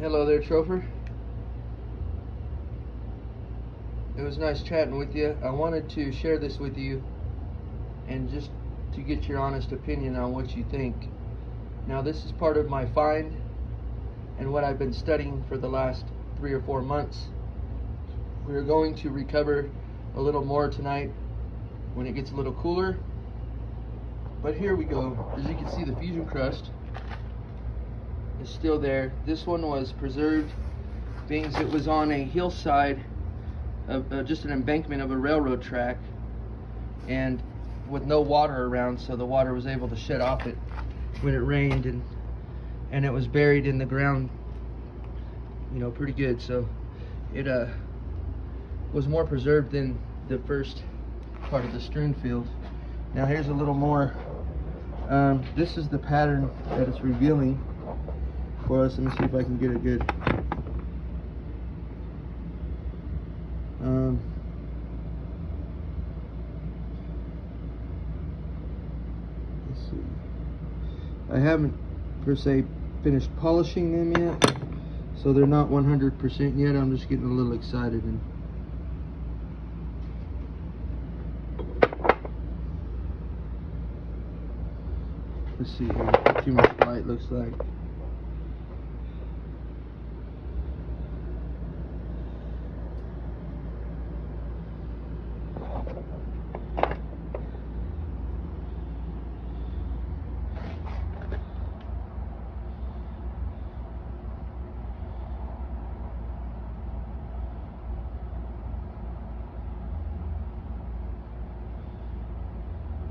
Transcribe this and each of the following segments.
Hello there, Trofer. It was nice chatting with you. I wanted to share this with you and just to get your honest opinion on what you think. Now, this is part of my find and what I've been studying for the last 3 or 4 months. We're going to recover a little more tonight when it gets a little cooler. But here we go. As you can see, the fusion crust is still there. This one was preserved being as it was on a hillside of just an embankment of a railroad track and with no water around, so the water was able to shed off it when it rained, and it was buried in the ground, you know, pretty good. So it was more preserved than the first part of the strewn field. Now here's a little more. This is the pattern that it's revealing for us. Let me see if I can get it good. Let's see. I haven't per se finished polishing them yet, so they're not 100% yet. I'm just getting a little excited and let's see here. Too much light looks like.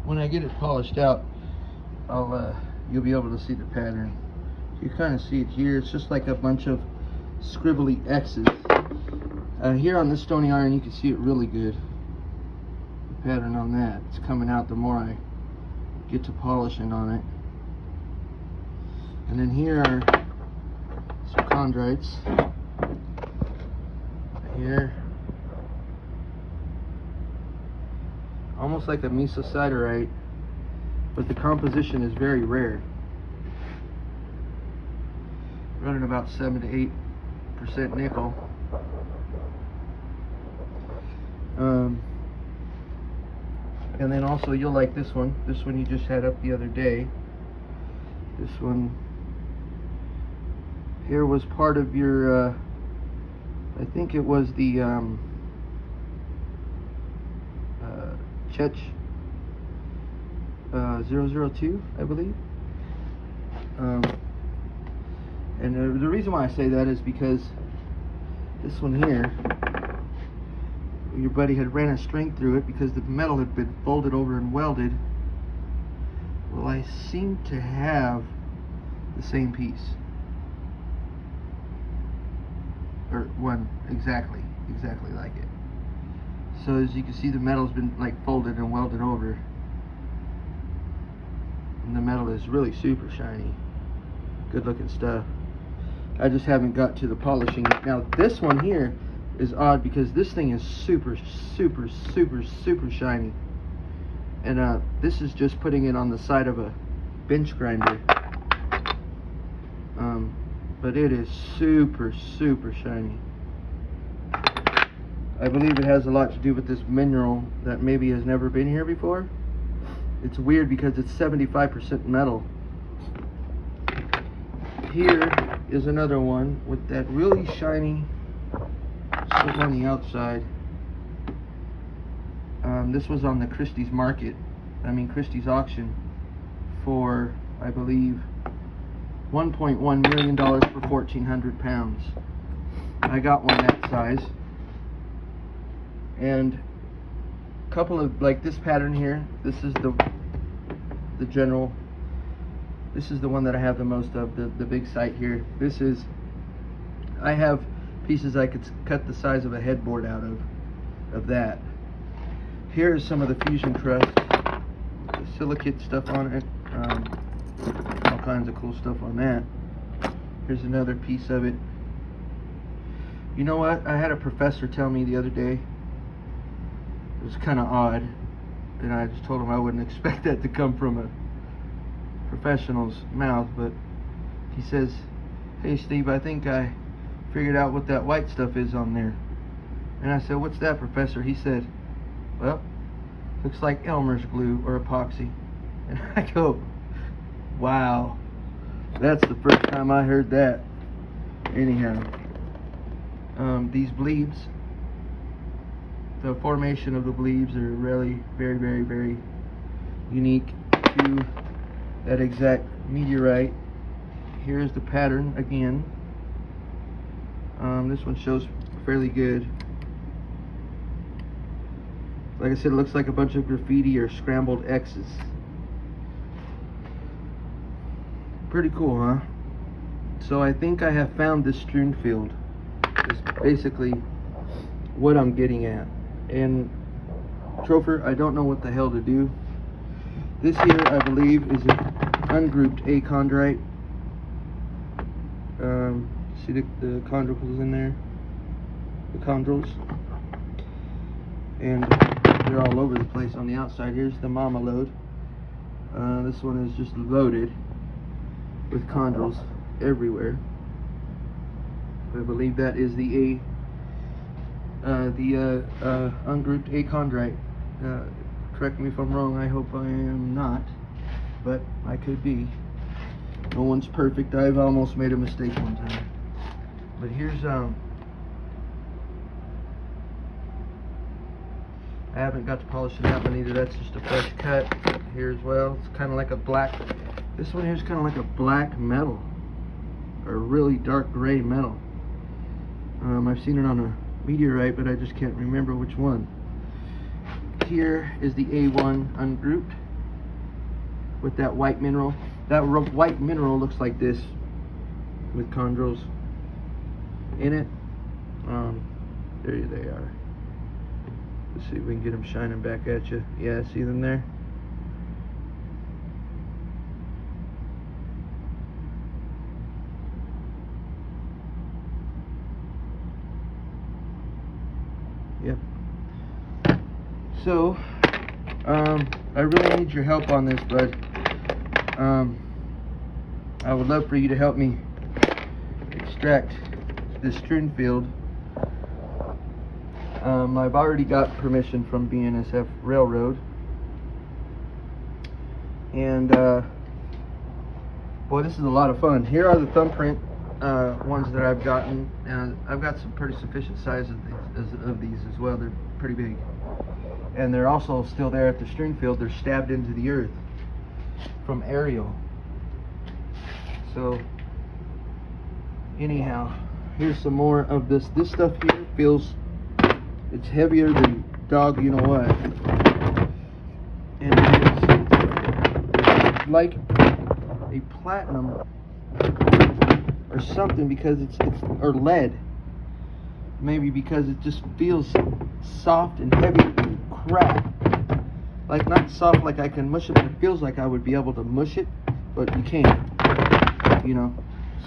When I get it polished out, you'll be able to see the pattern. You kind of see it here. It's just like a bunch of scribbly X's. Here on this stony iron, you can see it really good. The pattern on that, it's coming out the more I get to polishing on it. And then here are some chondrites. Here, almost like a mesosiderite, but the composition is very rare. Running about 7 to 8% nickel. And then also you'll like this one. This one you just had up the other day. This one here was part of your, I think it was the Chech 002, I believe. And the reason why I say that is because this one here, your buddy had ran a string through it because the metal had been folded over and welded. Well, I seem to have the same piece, or one exactly like it. So as you can see, the metal's been like folded and welded over, and the metal is really super shiny, good looking stuff. I just haven't got to the polishing. Now this one here is odd because this thing is super shiny, and this is just putting it on the side of a bench grinder, but it is super shiny. I believe it has a lot to do with this mineral that maybe has never been here before. It's weird because it's 75% metal. Here is another one with that really shiny stuff on the outside. This was on the Christie's Christie's auction for, I believe, $1.1 million for 1,400 pounds. I got one that size. And a couple of, like this pattern here, this is the general, this is the one that I have the most of, the big sight here. This is, I have pieces I could cut the size of a headboard out of that. Here is some of the fusion crust, the silicate stuff on it, all kinds of cool stuff on that. Here's another piece of it. You know what, I had a professor tell me the other day, it was kind of odd, and I just told him I wouldn't expect that to come from a professional's mouth, but he says "Hey Steve, I think I figured out what that white stuff is on there." And I said, "What's that, Professor?" He said, "Well, looks like Elmer's glue or epoxy." And I go, "Wow, that's the first time I heard that." Anyhow, these bleeds, the formation of the bleeds are really very, very, very unique to that exact meteorite. Here's the pattern again. This one shows fairly good. Like I said, it looks like a bunch of graffiti or scrambled X's. Pretty cool, huh? So I think I have found this strewn field. Is basically what I'm getting at. And Trofer, I don't know what the hell to do. This here, I believe, is an ungrouped achondrite. See the chondrucles in there? The chondrules. And they're all over the place on the outside. Here's the mama load. This one is just loaded with chondrules everywhere. I believe that is the ungrouped achondrite. Correct me if I'm wrong. I hope I am not, but I could be. No one's perfect. I've almost made a mistake one time. But here's I haven't got to polish that one either. That's just a fresh cut here as well. It's kind of like a black. This one here is kind of like a black metal, or really dark gray metal. I've seen it on a meteorite, but I just can't remember which one. Here is the A1 ungrouped with that white mineral. That white mineral looks like this with chondrules in it. There they are. Let's see if we can get them shining back at you. Yeah, see them there? Yep. So, I really need your help on this, bud. I would love for you to help me extract this strewn field. I've already got permission from BNSF Railroad, and boy, this is a lot of fun. Here are the thumbprint ones that I've gotten, and I've got some pretty sufficient sizes of these as well. They're pretty big, and they're also still there at the strewn field. They're stabbed into the earth from aerial. So anyhow, here's some more of this. This stuff here feels, it's heavier than dog you know what, and it's like a platinum or something, because it's or lead maybe, because it just feels soft and heavy and crap. Like, not soft like I can mush it, but it feels like I would be able to mush it, but you can't, you know.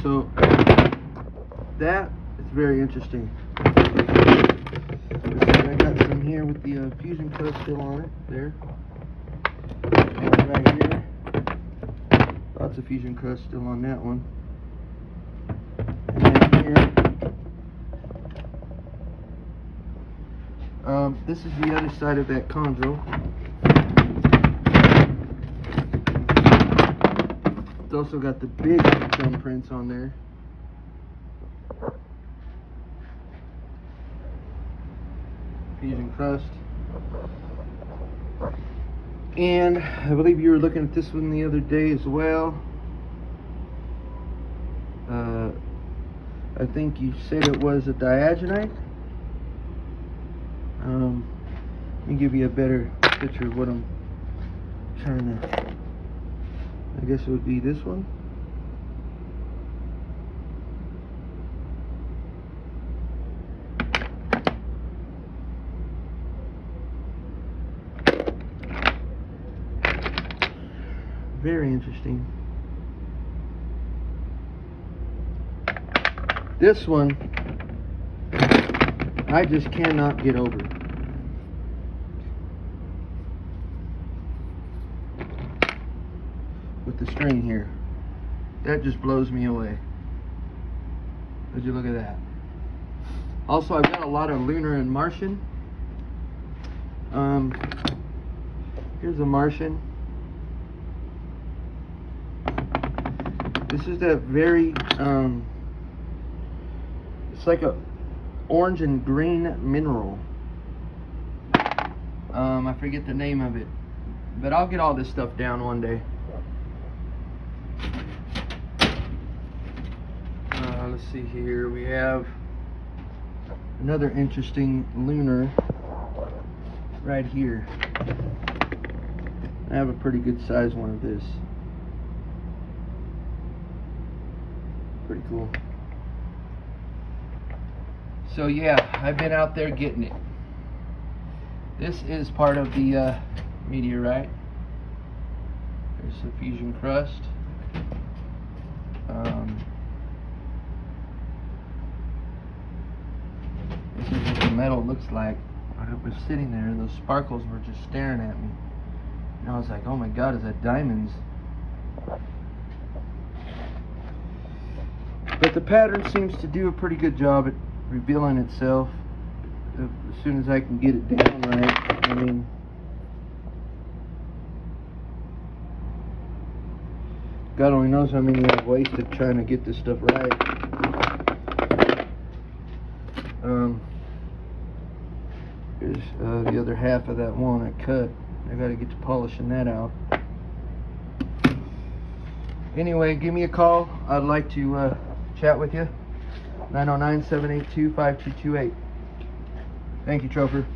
So that is very interesting. I got some here with the fusion crust still on it there, and right here lots of fusion crust still on that one. And then here, this is the other side of that chondrule. It's also got the big thumbprints on there. Fusion crust. And I believe you were looking at this one the other day as well. I think you said it was a diagonite. Let me give you a better picture of what I'm trying to, I guess it would be this one. Very interesting. This one, I just cannot get over. With the string here. That just blows me away. Would you look at that? Also, I've got a lot of lunar and Martian. Here's a Martian. This is that very, it's like a orange and green mineral. I forget the name of it, but I'll get all this stuff down one day. Let's see here. We have another interesting lunar right here. I have a pretty good size one of this. Pretty cool. So yeah, I've been out there getting it. This is part of the meteorite. There's the fusion crust. This is what the metal looks like. But it was sitting there, and those sparkles were just staring at me. And I was like, oh my god, is that diamonds? But the pattern seems to do a pretty good job at revealing itself as soon as I can get it down right. I mean, God only knows how many I've wasted trying to get this stuff right. Here's the other half of that one I cut. I gotta get to polishing that out. Anyway, give me a call. I'd like to chat with you. 909-782-5228. Thank you, Troper.